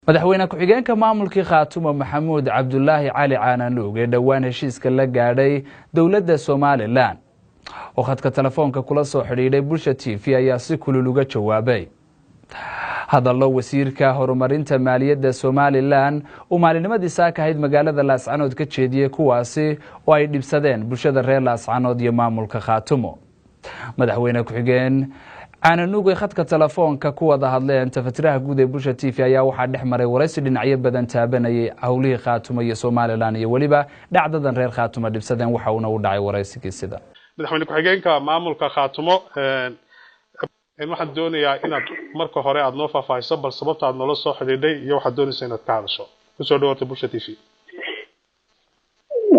madaxweyne ku-xigeenka maamulkii Khaatumo Maxamuud Cabdullaahi Cali Caananuug ee dhawaan heshiiska la gaadhay dowladda Soomaaliland oo khadka telefoonka kula soo xidhiidhay Bulsha TV ayaa si kulul uga jawaabay hadallo wasiirka horumarinta maaliyadda Soomaaliland oo maalinimadii saaka ahayd magaalada Laascaanood ka jeediyay kuwaasi oo ay dhibsadeen bulshada reer Laascaanood iyo maamulka Khaatumo madaxweyne ku-xigeen Caananuug ee khadka telefoonka ku wada hadleen tafatiraha guud ee Bulsha TV ayaa waxa dhex maray waraysi dhinacyo badan taabanayay hawlihii Khaatumo iyo Soomaaliland iyo waliba dhacdadan reer Khaatumo dhibsadeen waxa uu u dhacay waraysigii sida madaxweyne ku-xigeenka maamulka Khaatumo waxaan doonayaa inaad marka hore aad noo faahfaahiso bal sababta aad nala soo xidhiidhay iyo waxaad doonaysaa inaad ka hadasho kusoo dhawaata Bulsha TV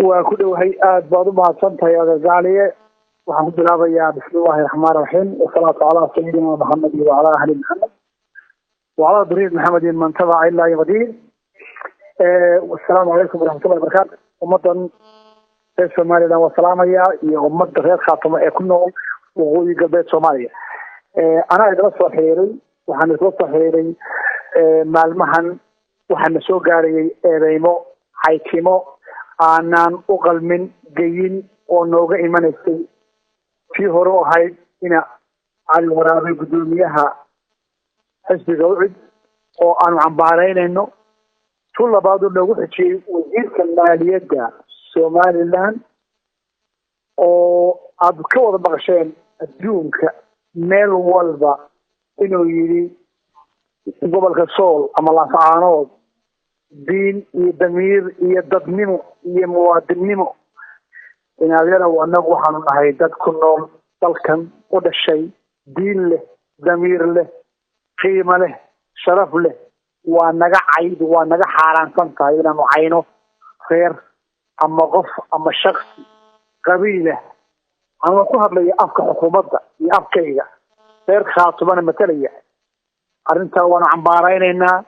waa ku dhawahay aad baad u mahadsantahay Gaaliye waxaan bilaabayaa bismillaahi raxmaani raxiim wasalaatu calaa sayyidina Muhammad wa ala ahli Muhammad wa ala duriyat Muhammad man tabi'a illa yaqdir wassalaamu alaykum warahmatullahi wabarakatuh ummadan reer Soomaaliland wa salaamaya iyo ummadda reer Khaatumo ee ku nool waqooyi galbeed Soomaaliya أنا إذا صار حيري وحنا صار حيري مالمهن وحنا سو قاري ريمو حيكيمو أنا أقل من جين ونوجا إيمانستي في هرو هاي هنا على الورابي قدوميها حسب جوعد وأنا عم بعرين إنه كل بعض النوع شيء وزير كمالية دا سوماليلاند وأذكر بقشين الديون meel walba inuu yiri gobolka Sool ama Laascaanood diin iyo damiir iyo dadnimo iyo muwaadinimo inaadana wanagu waxaan nahay dad ku nool dalkan u dhashay diin leh damiir leh qiimo leh sharaf leh waa naga cayd waa naga xaaraansan tahay inaanu cayno reer ama qof ama shakhsi qabiile أنا أقول لي أفكار حكومة يا أفكاري غير خاطب أنا مثلية أنت وأنا عم بعرين إنها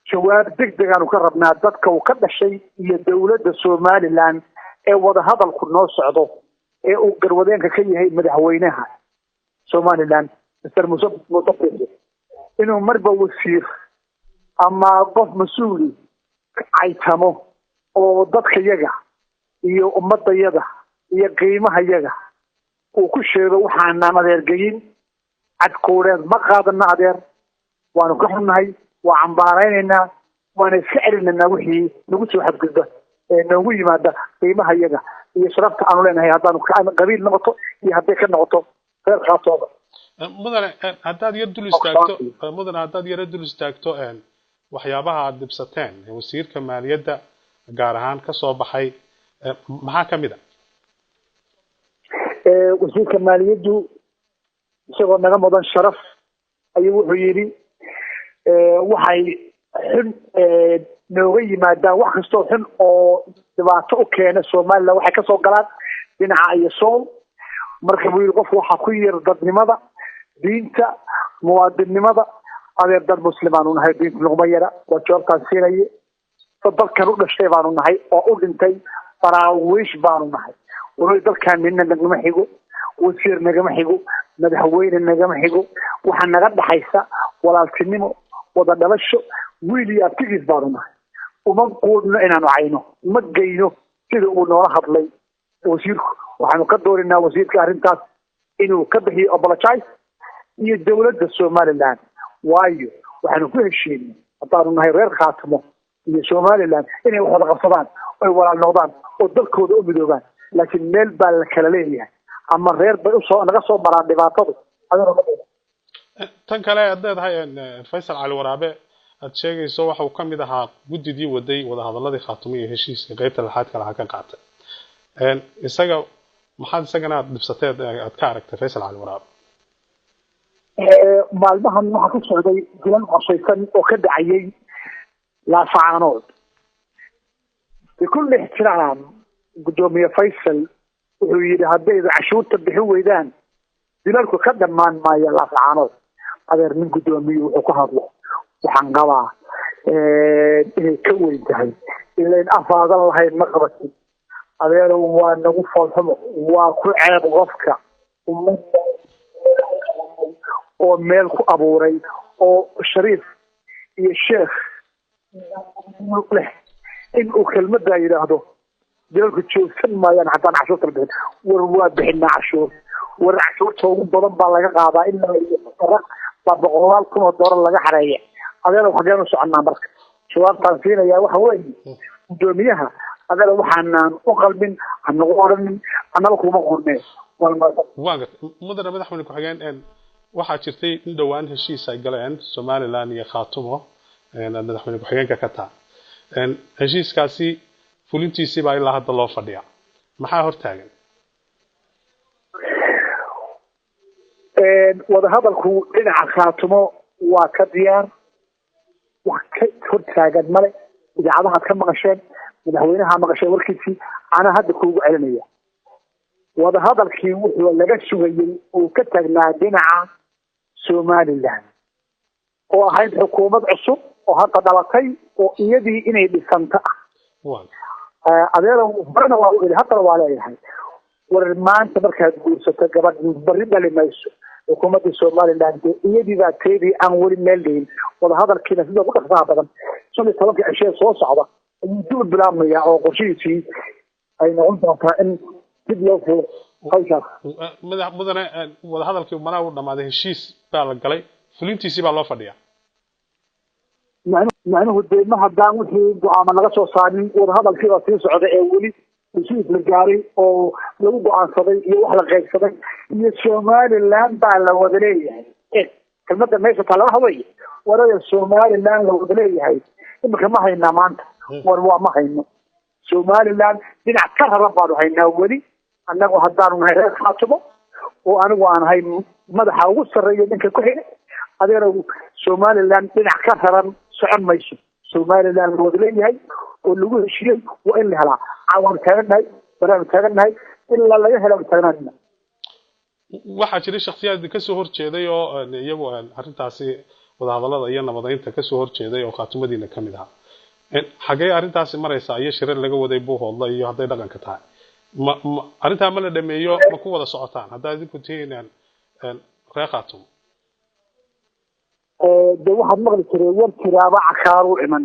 شواب دق أنا وكربنا ضدك وكذا الشيء هي دولة الصوماليلاند وهذا هذا القناص عضو وقرودين كي هي مدحوينها صوماليلاند مستر مصطفى إنه مربى وسير أما ضف مسؤولي عيتمه وضدك يجا هي أمة يجا هي قيمة يجا وكل شيء وحنا نادر جين عد كورز ما قادنا نادر ونقحنا هاي وعم باريننا ونسعرنا نوحي نقول شو حد كذا نوحي ماذا قيمة هيجا يشرفت عنو لنا هي هذا كأن قبيل نقطة يهديك النقطة غير خاطئة مدن هذا يدل استاكتو مدن هذا يدل استاكتو أن وحيابها دبستان وسير كمال يد جارهان كصوب حي محاكمة وزير كماليته isagoo naga mudan sharaf ayuu wuxuu yiri waxay xun nooga yimaadaan wax kastoo xun oo dhibaato u keena Soomaaliland waxay ka soo galaan dhinaca ay Sool marka uu qof waxa ku yir dadnimada diinta muwaadinimada adeer dad muslimaan u nahay diinta laguma yara waa joobtaan siinay dalkan u dhashay baan u nahay oo u dhintay faraawish baan u nahay oo dalkan minna nagama xigo wasiir nagama xigo madaxweyne nagama xigo waxa naga dhaxaysa walaaltinimo wada dhalasho wiil iyo abtigiis baan u nahay uma qoodno inaanu cayno ma geyno sida uu noola hadlay wasiirku waxaanu ka doorinaa wasiirka arrintaas inuu ka bixiyo apologize iyo dawladda Soomaaliland waayo waxaanu ku heshiinay haddaanu nahay reer Khaatumo iyo Soomaaliland inay wax wada qabsadaan oo walaal noqdaan oo dalkooda u midoobaan laakiin meel baa la kala leeyahay أما غير بيوصل أنا قصوا مرة دبعته تنكلا يدد هاي فيصل على الورابع الشيء يسوى حكم إذا جد دي ودي وده هذا الذي خاطمي هشيس غير الحاد كلا حكا قاطع السجا محد سجنا بسطات أتكارك فيصل على الورابع معلمها من حكم سعودي جلنا عصيفا وكد عيي لا فعنود بكل احترام قدومي فيصل ويري هذا عشور تبحي ويدان دلالكو كدمان ما يلا فعانود adeer min gudoomiye wuxuu ku hadlo waxaan qabaa inay ka weyn tahay ileen afaadan lahayd ma qabatin adeer waa nagu falxumo waa ku ceeb qofka oo meel ku abuuray oo shariif iyo sheekh له إن أكلمة دايره دلك تشوف ما يعني حتى عشور تربيت والواد بحنا عشور والعشور توم بدن بالله قاضي إلا يفرق طبقوا لكم الدور اللي حرية هذا لو حجانو سعنا برك شوار تنفينا يا وحوي دوميها هذا لو حنا وقلب هنقول أنا لكم مقولنا واقف مدن مدحون كحجان إن waxaa jirtay in dhawaan heshiis ay galeen Soomaaliland iyo Khaatumo madaxweyne ku-xigeenka ka taa heshiiskaasi fulintiisii baa ilaa hadda loo fadhiyaa maxaa hortaagan wada hadalku dhinaca Khaatumo waa ka diyaar wax ka hortaagan male idaacadaha ka maqasheen madaxweynaha maqasheen warkiisii ana hadda kuugu celinaya wada hadalkii wuxuu laga sugayay oo ka tagnaa dhinaca Somaliland oo ahayd xukuumad cusub oo hadda dhalatay oo iyadii inay dhisanta adeero barna waa uu hadda waa leeyahay war maanta markaad guursato gabadh bari dhalimayso xukuumadda Somaliland iyadii baa teedii aan wali meel dheyn wada hadalkiina sida ugu dhaqsaha badan soo tobanka cisho soo socda ayuu dib bilaabmaya oo qorshihiisii ay noqon doontaa in dib loo furo mudane wada hadalkii manaa u dhamaaday heshiis baa la galay fulintiisii baa loo fadhiyaa macnuhu deedma haddaan wixii go'aama laga soo saarin wada hadalkii baa sii socda ee weli heshiis la gaaray oo lagu go'aansaday iyo wax la qaybsaday iyo Somaliland baa la wada leeyahay kelmadda meesha taala waxa weeye warada Somaliland la wada leeyahay imika ma hayna maanta war waa ma hayno Somaliland dhinac ka raran baan haynaa weli annagu haddaanu nahay reer Khaatumo oo anigu aan ahay madaxa ugu sarreeya ninka ku xigay adeero Somaliland dhinac ka raran socon mayso Somaliland loo leeyahay oo lagu heshiiyay waa in la helaa caawin taaganahay barnaamij taaganahay ilaa laga helo taaganahay waxaa jiray shakhsiyaad ka soo horjeeday oo iyagu arrintaasi wada hadallada iyo nabadeynta ka soo horjeeday oo Khaatumadiina ka mid ah xagee arrintaasi maraysa iyo shirar laga waday Buuhoodla iyo haday dhaqanka tahay arrinta ma la dhameeyo ma ku wada socotaan hadda idinku tihiin reer Khaatumo de waxaad maqli jiray war tiraaba cakaaru iman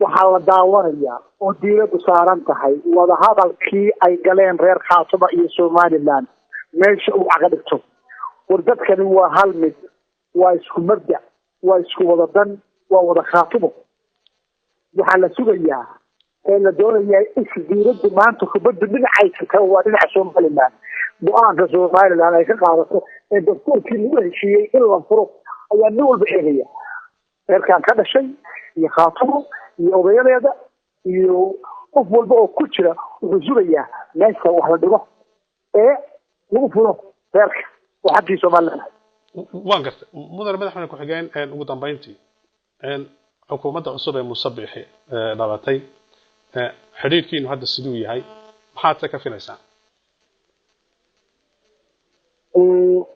waxaa la daawanayaa oo diiradu saaran tahay wada hadalkii ay galeen reer Khaatumo iyo Somaliland meesha uu caga dhigto war dadkani waa hal mid waa isku mabda waa isku wada dan waa wada Khaatumo waxaa la sugayaa ee la doonayaa isdiiradu maanta kubadda dhinacay ka waa dhinaca Somaliland go'aanka Somaliland ay ka qaadato ee dadkii lagu heshiiyay in la furo ayaa nin walba eegaya reerkan ka dhashay iyo Khaatumo iyo odayadeeda iyo qof walba oo ku jira wuxuu sugayaa meesha wax la dhigo ee lagu furo reerka waxii Somaliland waan gartay mudane madaxweyne ku xigeen ugu dambeyntii xukuumadda cusub ee Musabbixi dhalatay xiriirkiinu hadda siduu yahay maxaad ka filaysaa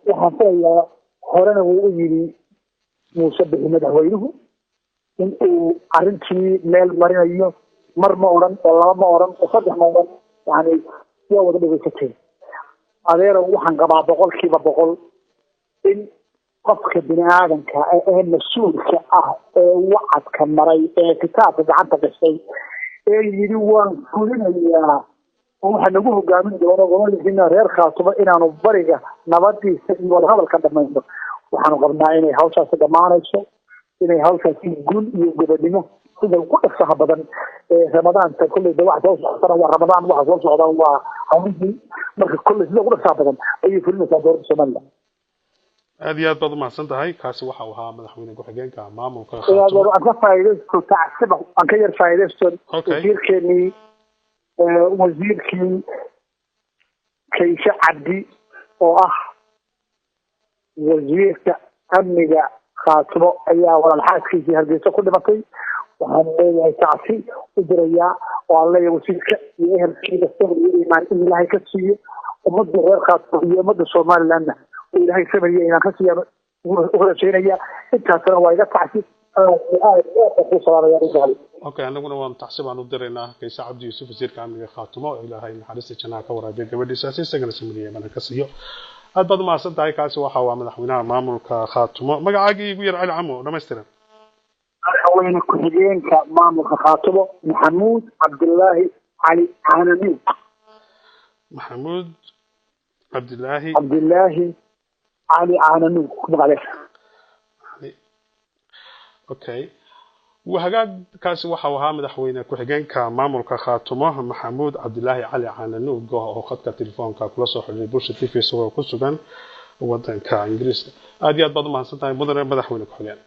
waxaan filayaa horena wuu u yiri Musabbixi madaxweynuhu in uu arrintii meel marinayo mar ma oran oo laba ma oran oo saddex ma oran yani waa wada dhageysatay adeero waxaan qabaa 100% in qofka bini'aadanka ee mas'uulka ah ee wacadka maray ee kitaabka gacanta gashay ee yiri waan fulinayaa waxa nagu hogaamin doono gobolkiina reer Khaatumo inaanu bariga nabadiisa iyo wada hadalka dhamayno waxaanu qabnaa inay hawshaas dhamaanayso inay hawshaas guul iyo gobadnimo sida ugu dhaqsaha badan ee Ramadaanta kulli wax soo socda waa Ramadaan wax soo socda waa hawlihii marka kulli sida ugu dhaqsaha badan ayay fulinaysaa dowladda Soomaaliland aad iyo aad baad umahadsan tahay kaasi waxa uu ahaa madaxweyne ku-xigeenka maamulka Khaatumo aan ka faa'iideysto tacsiba aan ka yar faa'iideysto wasiirkii Kaysha Cabdi oo ah wasiirka amniga Khaatumo ayaa walaalxaaskiisii Hargeysa ku dhimatay waxaan leeyahay tacsi u dirayaa oo aan leeyahay wasiirka iyo ehelkiisa sabir iyo iimaan in Ilaahay ka siiyo ummadda reer Khaatumo iyo ummadda Somalilandna ilaahay sameeyay inaan ka siiyo ugu rajaynaya intaasna waa iga tacsi okay anaguna waan taxsibaan u direynaa Kaysha Cabdi Yuusuf wasiirka amniga Khaatumo ilaahay naxariista jannaha ka waraabiyo gabadhiisa isagana sameeyay mana ka siiyo aad baad umahadsan tahay kaasi waxa waa madaxweynaha maamulka Khaatumo magacaaga igu yar cali camo dhameystiran madaxweyne ku-xigeenka maamulka khaatumo maxamuud cabdulaahi cali caananuug maxamuud cabdilaahi cali caananuug kumaqale okay وهاجاكاس waxa uu ahaa madaxweyne ku-xigeenka maamulka khaatumo maxamuud cabdilaahi cali caananuug oo khadka telefoonka kula soo xiriiray bulsha TV isagoo ku sugan wadanka Ingiriiska aad iyo aad baad u mahadsantahay mudane madaxweyne ku-xigeen